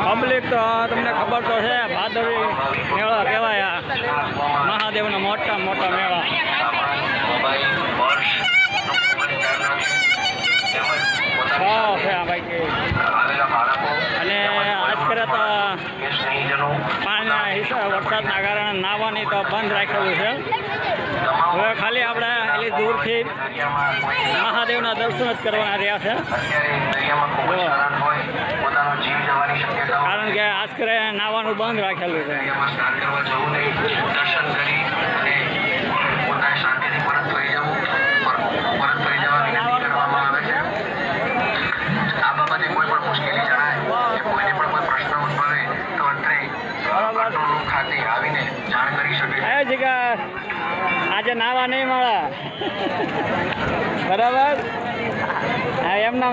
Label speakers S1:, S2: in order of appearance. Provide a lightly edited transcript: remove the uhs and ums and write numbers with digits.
S1: Public તો તમને ખબર તો છે, ભાદરવી મેળા કહેવાય આ મહાદેવના મોટા મોટા મેળા. અને આજકાલ તો પાણીના હિસાબે વરસાદના કારણે નાહવાની તો બંધ રાખેલું છે. હવે ખાલી આપણે એટલી દૂરથી મહાદેવના દર્શન જ કરવાના રહ્યા છે, કારણ કે આજકાલે નાહવાનું બંધ રાખેલું છે. આજે નાવા નહીં મળે, બરાબર? એમના